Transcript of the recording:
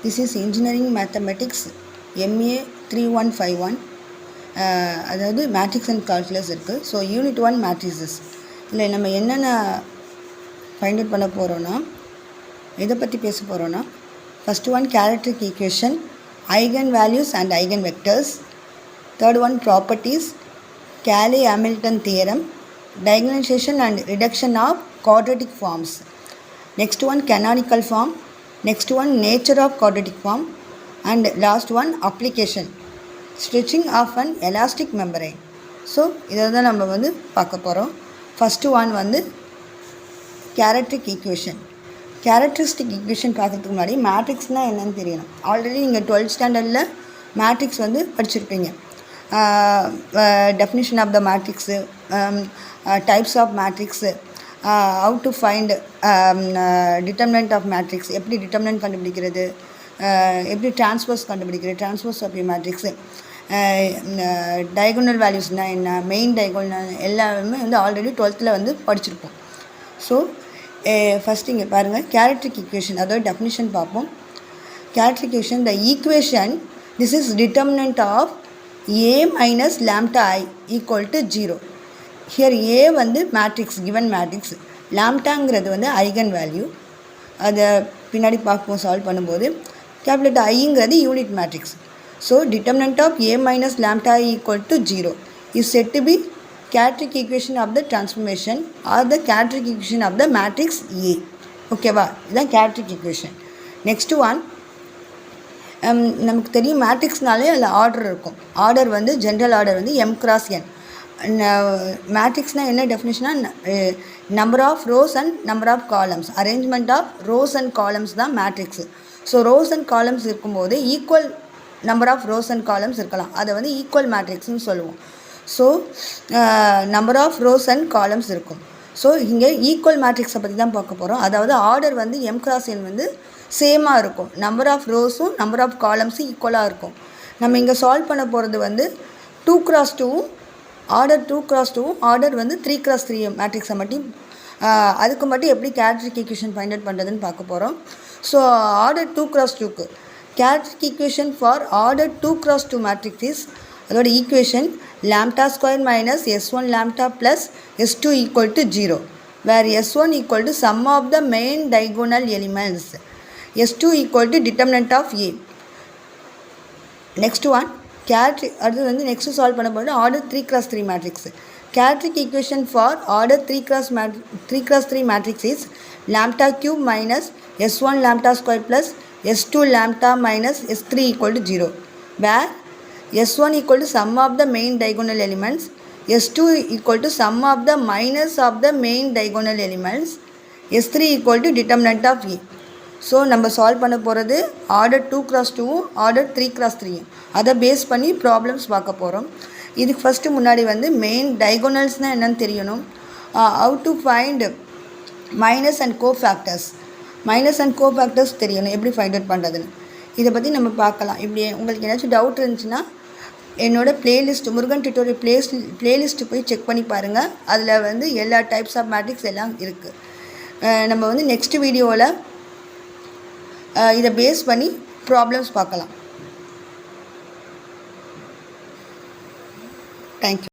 This is Engineering Mathematics MA 3151. அதாவது matrix and calculus இருக்குது. So unit 1 matrices. இல்லை நம்ம என்னென்ன ஃபைண்ட் அவுட் பண்ண போகிறோன்னா, எதை பற்றி பேச போகிறோன்னா, first one characteristic equation, eigen values and eigen vectors. Third one properties, Cayley Hamilton theorem, diagonalization and reduction of quadratic forms. Next one canonical form. Next one nature of quadratic form. And last one application, stretching of an elastic membrane. So இதை தான் நம்ம வந்து பார்க்க போகிறோம். First one வந்து கேரக்டரிக் equation. Characteristic equation பார்க்குறதுக்கு முன்னாடி மேட்ரிக்ஸ்னால் என்னென்னு தெரியணும். ஆல்ரெடி நீங்கள் 12th ஸ்டாண்டர்டில் மேட்ரிக்ஸ் வந்து படிச்சிருப்பீங்க. Definition of the matrix, types of matrix, how to find determinant of matrix, எப்படி டிட்டர்மினன்ட் கண்டுபிடிக்கிறது, எப்படி டிரான்ஸ்போஸ் கண்டுபிடிக்கிறது, டிரான்ஸ்போஸ் ஆஃப் மேட்ரிக்ஸு, டயகோனல் வேல்யூஸ்னால் என்ன, மெயின் டயகோனல் எல்லாமே வந்து ஆல்ரெடி 12th வந்து படிச்சிருப்போம். ஸோ ஃபஸ்ட் இங்கே பாருங்கள், கேரக்டரிக் ஈக்குவேஷன் அதோட டெஃபினிஷன் பார்ப்போம். Characteristic equation, the equation this is determinant of a minus lambda I equal to 0. Here a வந்து மேட்ரிக்ஸ், கிவன் மேட்ரிக்ஸ், லாம்டாங்கிறது வந்து ஐகன் வேல்யூ. அதை பின்னாடி பார்ப்போம் சால்வ் பண்ணும்போது. கேபிட்டல் ஐங்கிறது unit matrix. So determinant of a minus lambda I equal to 0 is said to be characteristic equation of the transformation or the characteristic equation of the matrix A. ஓகேவா, இதுதான் கேரக்டரிக் equation. Next one, நமக்கு தெரியும் மேட்ரிக்ஸ்னாலே அதில் order இருக்கும். Order வந்து general order வந்து m cross n. மேட்ரிக்ஸ்னால் என்ன டெஃபினிஷனாக, number of rows and number of columns, arrangement of rows and columns தான் matrix. So rows and columns இருக்கும்போது equal number of rows and columns இருக்கலாம், அதை வந்து ஈக்குவல் மேட்ரிக்ஸ்னு சொல்லுவோம். So number of rows and columns இருக்கும். ஸோ இங்கே equal மேட்ரிக்ஸை பற்றி தான் பார்க்க போகிறோம். அதாவது ஆர்டர் வந்து m cross n வந்து சேமாக இருக்கும், நம்பர் ஆஃப் ரோஸும் நம்பர் ஆஃப் காலம்ஸும் ஈக்குவலாக இருக்கும். நம்ம இங்கே சால்வ் பண்ண போகிறது வந்து 2 cross 2, ஆர்டர் 2 cross 2, ஆர்டர் வந்து 3 cross 3 மேட்ரிக்ஸை மட்டும், அதுக்கு மட்டும் எப்படி கேரக்டரிக் ஈக்குவேஷன் ஃபைண்ட் அவுட் பண்ணுறதுன்னு பார்க்க போகிறோம். ஸோ ஆர்டர் 2 cross 2க்கு characteristic equation for order 2 cross 2 matrix is, அதோட equation lambda square minus s1 lambda plus s2 equal to 0, where s1 equal to sum of the main diagonal elements, s2 equal to determinant of A. Next one, அடுத்து வந்து next solve பண்ண போகிறது order 3 cross 3 matrix. Characteristic equation for order 3 cross 3 matrix is lambda cube minus s1 lambda square plus s2 lambda minus s3 equal to 0, where s1 equal to sum of the main diagonal elements, s2 equal to sum of the minus of the main diagonal elements, s3 equal to determinant of A. So நம்ம solve பண்ண போகிறது order 2 cross 2வும் order 3 cross 3யும். அதை base பண்ணி problems பார்க்க போகிறோம். இதுக்கு first முன்னாடி வந்து மெயின் டைகோனல்ஸ்னால் என்னென்னு தெரியணும். How to find minus and cofactors, minus and cofactors தெரியணும், எப்படி ஃபைண்ட் அவுட் பண்ணுறதுன்னு. இதை பற்றி நம்ம பார்க்கலாம். இப்படி உங்களுக்கு ஏதாச்சும் டவுட் இருந்துச்சுன்னா என்னோடய பிளேலிஸ்ட், முருகன் டியூட்டோரியல் பிளேலிஸ்ட்டு போய் செக் பண்ணி பாருங்கள். அதில் வந்து எல்லா டைப்ஸ் ஆஃப் மேட்ரிக்ஸ் எல்லாம் இருக்குது. நம்ம வந்து நெக்ஸ்ட் வீடியோவில் இதை பேஸ் பண்ணி ப்ராப்ளம்ஸ் பார்க்கலாம். தேங்க்யூ.